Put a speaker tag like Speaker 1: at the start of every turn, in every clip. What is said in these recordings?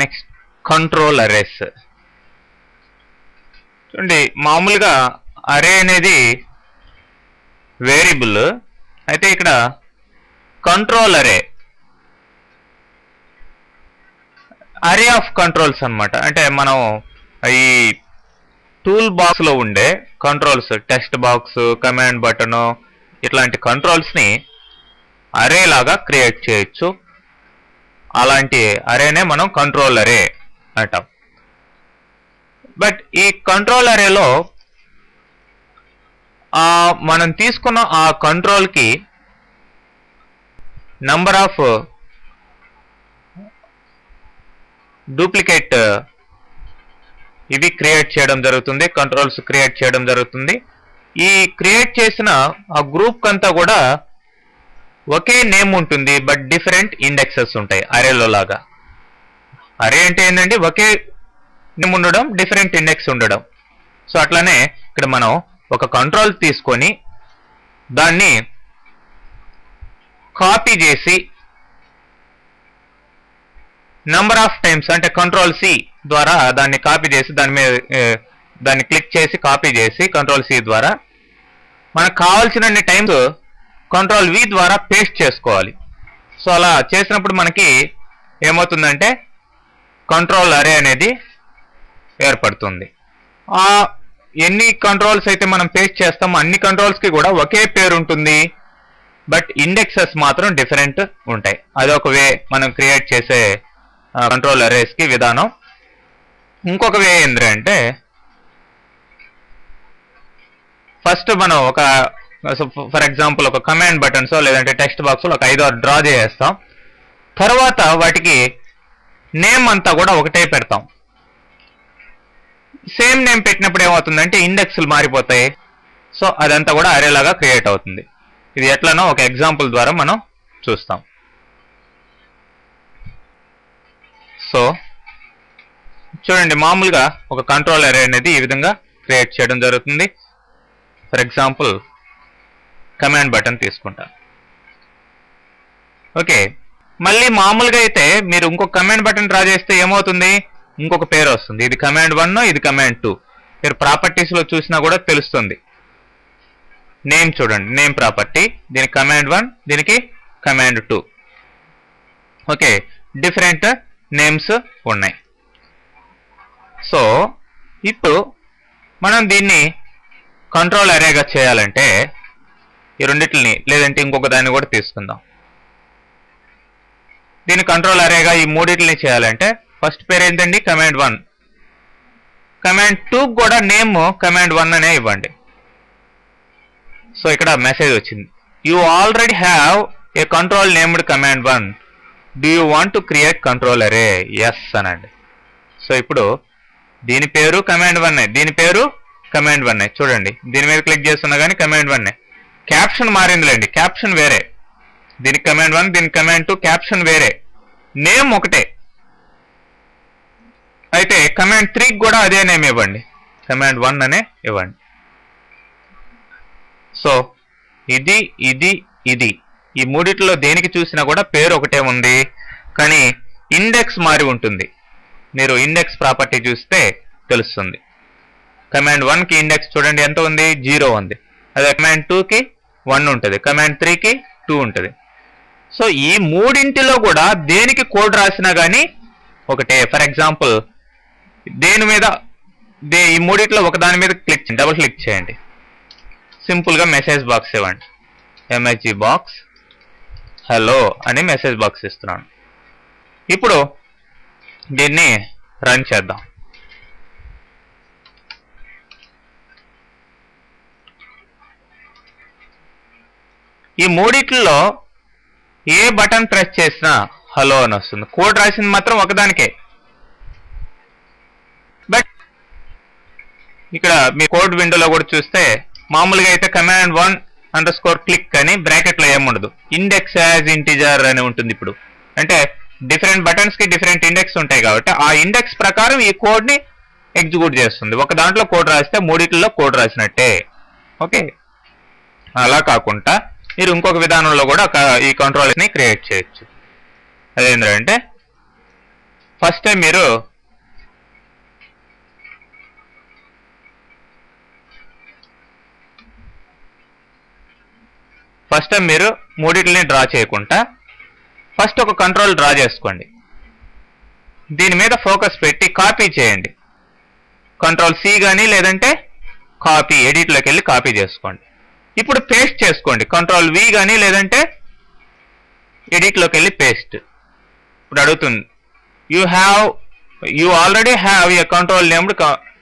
Speaker 1: Next control arrays. చూడండి, మామూలుగా అరే అనేది వేరియబుల్, అయితే ఇక్కడ కంట్రోల్ అరే ఆఫ్ కంట్రోల్స్ అన్నమాట. అంటే మనం ఈ టూల్ బాక్స్ లో ఉండే controls, text box, command button, ఇట్లాంటి కంట్రోల్స్ ని అరే లాగా క్రియేట్ చేయొచ్చు. అలాంటి అరేనే మనం కంట్రోల్ అరే అంటాం. బట్ ఈ కంట్రోల్ అరేలో మనం తీసుకున్న ఆ కంట్రోల్ కి నంబర్ ఆఫ్ డూప్లికేట్ ఇవి క్రియేట్ చేయడం జరుగుతుంది, కంట్రోల్స్ క్రియేట్ చేయడం జరుగుతుంది. ఈ క్రియేట్ చేసిన ఆ గ్రూప్ అంతా కూడా ఒకే నేమ్ ఉంటుంది, బట్ డిఫరెంట్ ఇండెక్సెస్ ఉంటాయి అరేలో లాగా. అరే అంటే ఏంటంటే ఒకే నేమ్ ఉండడం, డిఫరెంట్ ఇండెక్స్ ఉండడం. సో అట్లానే ఇక్కడ మనం ఒక కంట్రోల్ తీసుకొని దాన్ని కాపీ చేసి నంబర్ ఆఫ్ టైమ్స్, అంటే కంట్రోల్ సి ద్వారా దాన్ని కాపీ చేసి దాన్ని క్లిక్ చేసి కాపీ చేసి కంట్రోల్ సి ద్వారా మనకు కావాల్సినన్ని టైమ్స్ కంట్రోల్ వి ద్వారా పేస్ట్ చేసుకోవాలి. సో అలా చేసినప్పుడు మనకి ఏమవుతుందంటే కంట్రోల్ అరే అనేది ఏర్పడుతుంది. ఎన్ని కంట్రోల్స్ అయితే మనం పేస్ట్ చేస్తామో అన్ని కంట్రోల్స్ కి కూడా ఒకే పేరు ఉంటుంది, బట్ ఇండెక్సెస్ మాత్రం డిఫరెంట్ ఉంటాయి. అదొక వే మనం క్రియేట్ చేసే కంట్రోల్ అరేస్ కి విధానం. ఇంకొక వే ఏంటంటే, ఫస్ట్ మనం ఒక ఫర్ ఎగ్జాంపుల్ ఒక కమాండ్ బటన్స్ లేదంటే టెక్స్ట్ బాక్స్ ఒక 5-6 డ్రా చేస్తాం. తర్వాత వాటికి నేమ్ అంతా కూడా ఒకటే పెడతాం. సేమ్ నేమ్ పెట్టినప్పుడు ఏమవుతుందంటే ఇండెక్స్లు మారిపోతాయి. సో అదంతా కూడా అరేలాగా క్రియేట్ అవుతుంది. ఇది ఎట్లనో ఒక ఎగ్జాంపుల్ ద్వారా మనం చూస్తాం. సో చూడండి, మామూలుగా ఒక కంట్రోల్ అరే అనేది ఈ విధంగా క్రియేట్ చేయడం జరుగుతుంది. ఫర్ ఎగ్జాంపుల్ కమాండ్ బటన్ తీసుకుంటా. ఓకే, మళ్ళీ మామూలుగా అయితే మీరు ఇంకొక కమాండ్ బటన్ డ్రా చేస్తే ఏమవుతుంది, ఇంకొక పేరు వస్తుంది. ఇది కమాండ్ 1, ఇది కమాండ్ 2. మీరు ప్రాపర్టీస్ లో చూసినా కూడా తెలుస్తుంది. నేమ్ చూడండి, నేమ్ ప్రాపర్టీ, దీనికి కమాండ్ 1, దీనికి కమాండ్ 2. ఓకే, డిఫరెంట్ నేమ్స్ ఉన్నాయి. సో ఇప్పుడు మనం దీన్ని కంట్రోల్ అరేగా చేయాలంటే ఈ రెండిటిని లేదంటే ఇంకొక దాన్ని కూడా తీసుకుందాం. దీన్ని కంట్రోల్ అరేగా ఈ మూడిటిని చేయాలంటే ఫస్ట్ పేరు ఏంటండి, కమాండ్ 1. కమాండ్ 2 కూడా నేమ్ కమాండ్ 1 అనే ఇవ్వండి. సో ఇక్కడ మెసేజ్ వచ్చింది, you already have a control named command 1, do you want to create control అరే, ఎస్ అనండి. సో ఇప్పుడు దీని పేరు కమాండ్ 1, దీని పేరు కమాండ్ 1. చూడండి, దీని మీద క్లిక్ చేస్తున్నా కానీ కమాండ్ 1. క్యాప్షన్ మారిందిలేండి, క్యాప్షన్ వేరే. దీనికి కమాండ్ 1, దీనికి కమాండ్ 2, క్యాప్షన్ వేరే, నేమ్ ఒకటే. అయితే కమాండ్ 3 కూడా అదే నేమ్ ఇవ్వండి, కమాండ్ 1 అనే ఇవ్వండి. సో ఇది ఇది ఇది ఈ మూడిట్లో దేనికి చూసినా కూడా పేరు ఒకటే ఉంది, కానీ ఇండెక్స్ మారి ఉంటుంది. మీరు ఇండెక్స్ ప్రాపర్టీ చూస్తే తెలుస్తుంది. కమాండ్ 1 కి ఇండెక్స్ చూడండి ఎంత ఉంది, 0 ఉంది. అదే కమాండ్ 2 కి 1 ఉంటుంది, కమాండ్ 3 కి 2 ఉంటుంది. సో ఈ మూడింటిలో కూడా దేనికి కోడ్ రాసినా కానీ ఒకటే. ఫర్ ఎగ్జాంపుల్ దేని మీద ఈ మూడిట్లో ఒక దాని మీద డబుల్ క్లిక్ చేయండి, సింపుల్ గా మెసేజ్ బాక్స్ ఇవ్వండి, ఎంఎస్జీ బాక్స్ హలో అని మెసేజ్ బాక్స్ ఇస్తున్నాను. ఇప్పుడు దీన్ని రన్ చేద్దాం. ఈ మూడిట్లో ఏ బటన్ ప్రెస్ చేసినా హలో అని వస్తుంది. కోడ్ రాసింది మాత్రం ఒకదానికే. బట్ ఇక్కడ మీ కోడ్ విండోలో కూడా చూస్తే మామూలుగా అయితే కమాండ్ 1_ క్లిక్ అని బ్రాకెట్ లో ఏముండదు, ఇండెక్స్ యాజ్ ఇంటిజర్ అని ఉంటుంది. ఇప్పుడు అంటే డిఫరెంట్ బటన్స్ కి డిఫరెంట్ ఇండెక్స్ ఉంటాయి కాబట్టి ఆ ఇండెక్స్ ప్రకారం ఈ కోడ్ ని ఎగ్జిక్యూట్ చేస్తుంది. ఒక దాంట్లో కోడ్ రాస్తే మూడిట్లో కోడ్ రాసినట్టే. ఓకే, అలా కాకుండా మీరు ఇంకొక విధానంలో కూడా ఈ కంట్రోల్ ని క్రియేట్ చేయొచ్చు. అదేంటంటే ఫస్ట్ టైం మీరు మూడిటిని డ్రా చేయకుండా ఫస్ట్ ఒక కంట్రోల్ డ్రా చేసుకోండి. దీని మీద ఫోకస్ పెట్టి కాపీ చేయండి. కంట్రోల్ సి కానీ లేదంటే కాపీ ఎడిట్లోకి వెళ్ళి కాపీ చేసుకోండి. ఇప్పుడు పేస్ట్ చేసుకోండి. కంట్రోల్ వి కానీ లేదంటే ఎడిట్లోకి వెళ్ళి పేస్ట్. ఇప్పుడు అడుగుతుంది, you already have a control named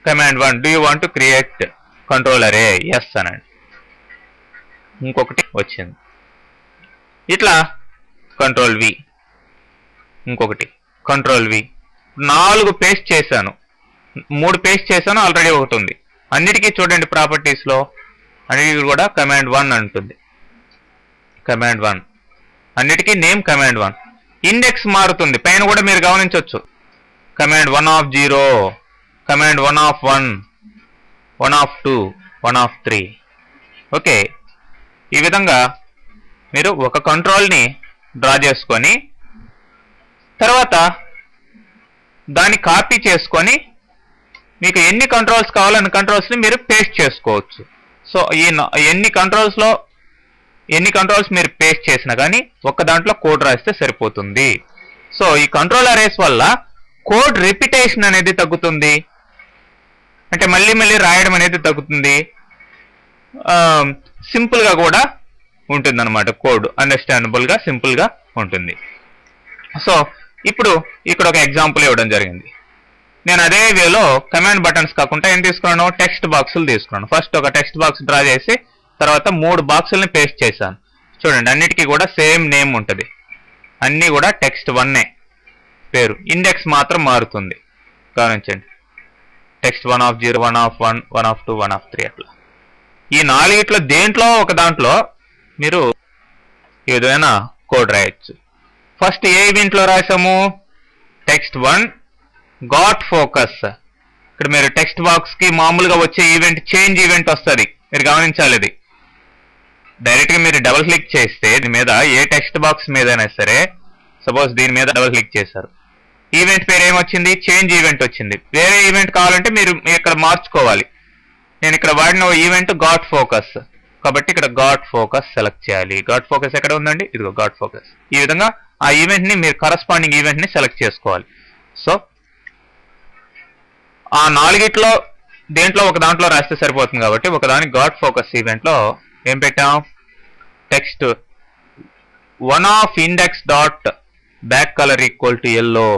Speaker 1: command 1, do you want to create control అరే? ఎస్ అనండి. ఇంకొకటి వచ్చింది. ఇట్లా కంట్రోల్ వి, ఇంకొకటి కంట్రోల్ వి. 4 పేస్ట్ చేశాను, 3 పేస్ట్ చేశాను, ఆల్రెడీ ఒకటి ఉంది. అన్నిటికీ చూడండి ప్రాపర్టీస్లో అన్నిటికీ కూడా కమాండ్ 1 అంటుంది. కమాండ్ 1 అన్నిటికీ నేమ్ కమాండ్ 1. ఇండెక్స్ మారుతుంది, పైన కూడా మీరు గమనించవచ్చు. Command 1 of 0, command 1 of 1, 1 of 2, 1 of 3. Okay, ఈ విధంగా మీరు ఒక కంట్రోల్ని డ్రా చేసుకొని తర్వాత దాన్ని కాపీ చేసుకొని మీకు ఎన్ని కంట్రోల్స్ కావాలన్న కంట్రోల్స్ని మీరు పేస్ట్ చేసుకోవచ్చు. సో ఈ ఎన్ని కంట్రోల్స్ మీరు పేస్ట్ చేసినా కానీ ఒక్క దాంట్లో కోడ్ రాస్తే సరిపోతుంది. సో ఈ కంట్రోల్ అరేస్ వల్ల కోడ్ రిపిటేషన్ అనేది తగ్గుతుంది, అంటే మళ్ళీ మళ్ళీ రాయడం అనేది తగ్గుతుంది. సింపుల్గా కూడా ఉంటుంది అనమాట. కోడ్ అండర్స్టాండబుల్గా సింపుల్గా ఉంటుంది. సో ఇప్పుడు ఇక్కడ ఒక ఎగ్జాంపుల్ ఇవ్వడం జరిగింది. నేను అదే వేలో కమాండ్ బటన్స్ కాకుండా ఏం తీసుకున్నాను, టెక్స్ట్ బాక్సులు తీసుకున్నాను. ఫస్ట్ ఒక టెక్స్ట్ బాక్స్ డ్రా చేసి తర్వాత 3 బాక్సుల్ని పేస్ట్ చేశాను. చూడండి అన్నిటికీ కూడా సేమ్ నేమ్ ఉంటుంది, అన్నీ కూడా టెక్స్ట్ 1 పేరు. ఇండెక్స్ మాత్రం మారుతుంది, గమనించండి. Text 1 of 0, 1 of 1, 1 of 2, 1 of 3 అట్లా. ఈ 4 దేంట్లో ఒక దాంట్లో మీరు ఈ విధమైన కోడ్ రాయొచ్చు. ఫస్ట్ ఏ ఈవెంట్లో రాసాము, టెక్స్ట్ 1 గాట్ ఫోకస్. ఇక్కడ మీరు టెక్స్ట్ బాక్స్కి మామూలుగా వచ్చే ఈవెంట్ చేంజ్ ఈవెంట్ వస్తుంది, మీరు గమనించాలి. ఇది డైరెక్ట్గా మీరు డబుల్ క్లిక్ చేస్తే దీని మీద ఏ టెక్స్ట్ బాక్స్ మీదైనా సరే, సపోజ్ దీని మీద డబుల్ క్లిక్ చేశారు, ఈవెంట్ పేరు ఏమొచ్చింది, చేంజ్ ఈవెంట్ వచ్చింది. వేరే ఈవెంట్ కావాలంటే మీరు ఇక్కడ మార్చుకోవాలి. నేను ఇక్కడ వాడిన ఈవెంట్ గాట్ ఫోకస్ కాబట్టి ఇక్కడ గాట్ ఫోకస్ సెలెక్ట్ చేయాలి. గాట్ ఫోకస్ ఎక్కడ ఉందండి, ఇదిగో గాట్ ఫోకస్. ఈ విధంగా ఆ ఈవెంట్ని మీరు కరస్పాండింగ్ ఈవెంట్ని సెలెక్ట్ చేసుకోవాలి. సో ఆ 4 దేంట్లో ఒక దాంట్లో రాస్తే సరిపోతుంది కాబట్టి ఒకదాని గాట్ ఫోకస్ ఈవెంట్లో ఏం పెట్టాం, text 1 of index dot back colour equal to yellow.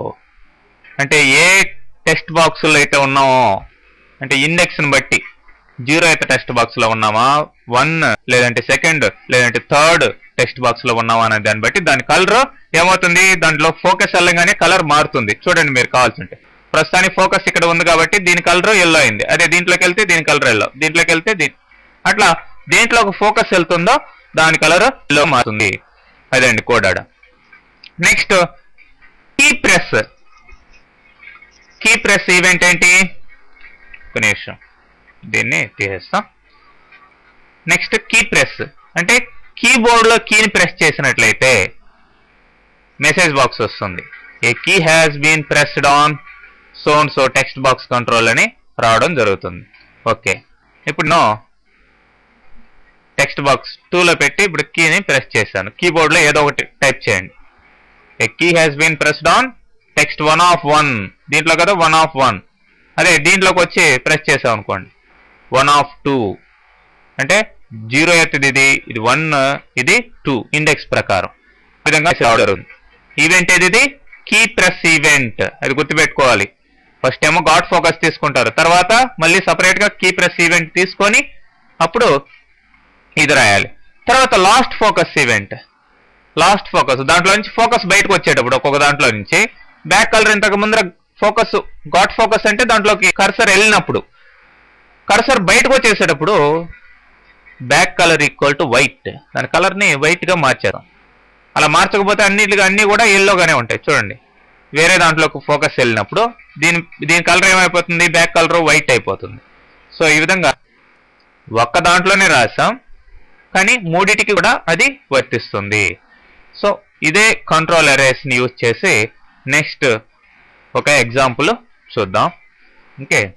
Speaker 1: అంటే ఏ టెక్స్ట్ బాక్స్లో అయితే ఉన్నామో, అంటే ఇండెక్స్ని బట్టి 0 అయితే టెక్స్ట్ బాక్స్లో ఉన్నామా, 1 లేదంటే 2 లేదంటే 3 టెక్స్ట్ బాక్స్లో ఉన్నామా అనే దాన్ని బట్టి దాని కలర్ ఏమవుతుంది, దాంట్లో ఫోకస్ వెళ్ళగానే కలర్ మారుతుంది. చూడండి మీరు కావాల్సింటే. ప్రస్తుతానికి ఫోకస్ ఇక్కడ ఉంది కాబట్టి దీని కలర్ ఎల్లో అయింది. అదే దీంట్లోకి వెళ్తే దీని కలర్ ఎల్లో, దీంట్లోకి వెళ్తే అట్లా దేంట్లో ఒక ఫోకస్ వెళ్తుందో దాని కలర్ ఎల్లో మారుతుంది. అదండి కోడ్ ఆడ. నెక్స్ట్ కీ ప్రెస్ ఈవెంట్ ఏంటి, ఒక నిమిషం దీన్ని తీసేస్తాం. నెక్స్ట్ కీ ప్రెస్ అంటే కీబోర్డ్లో కీని ప్రెస్ చేసినట్లయితే మెసేజ్ బాక్స్ వస్తుంది. A key has been pressed on so and so text box control అని రావడం జరుగుతుంది. ఓకే, ఇప్పుడు టెక్స్ట్ బాక్స్ 2లో పెట్టి ఇప్పుడు కీని ప్రెస్ చేశాను. కీబోర్డ్లో ఏదో ఒకటి టైప్ చేయండి. A key has been pressed on text 1 of 1, దీంట్లో కదా 1 ఆఫ్ 1. అదే దీంట్లోకి వచ్చి ప్రెస్ చేసాం అనుకోండి 1 ఆఫ్ 2, అంటే 0 అవుతుంది. ఇది 1, ఇది 2 ఇండెక్స్ ప్రకారం. ఈ విధంగా జరుగుతుంది. ఈవెంట్ ఏది, కీ ప్రెస్ ఈవెంట్. అది గుర్తుపెట్టుకోవాలి. ఫస్ట్ ఏమో గాట్ ఫోకస్ తీసుకుంటారు, తర్వాత మళ్ళీ సపరేట్గా కీ ప్రెస్ ఈవెంట్ తీసుకొని అప్పుడు ఇది రాయాలి. తర్వాత last focus event. Last focus దాంట్లో నుంచి ఫోకస్ బయటకు వచ్చేటప్పుడు ఒక్కొక్క దాంట్లో నుంచి బ్యాక్ కలర్ ఇంతకు ముందర ఫోకస్ గాట్ ఫోకస్ అంటే దాంట్లోకి కర్సర్ వెళ్ళినప్పుడు, కర్సర్ బయటకు వచ్చేసేటప్పుడు back colour equal to white, దాని కలర్ని వైట్గా మార్చారు. అలా మార్చకపోతే అన్ని కూడా ఎల్లోగానే ఉంటాయి. చూడండి వేరే దాంట్లోకి ఫోకస్ వెళ్ళినప్పుడు దీని కలర్ ఏమైపోతుంది, బ్యాక్ కలర్ వైట్ అయిపోతుంది. సో ఈ విధంగా ఒక్క దాంట్లోనే రాసాం కానీ మూడిటికి కూడా అది వర్తిస్తుంది. సో ఇదే కంట్రోల్ అరేస్ని యూజ్ చేసి నెక్స్ట్ ఒక ఎగ్జాంపుల్ చూద్దాం. ఓకే,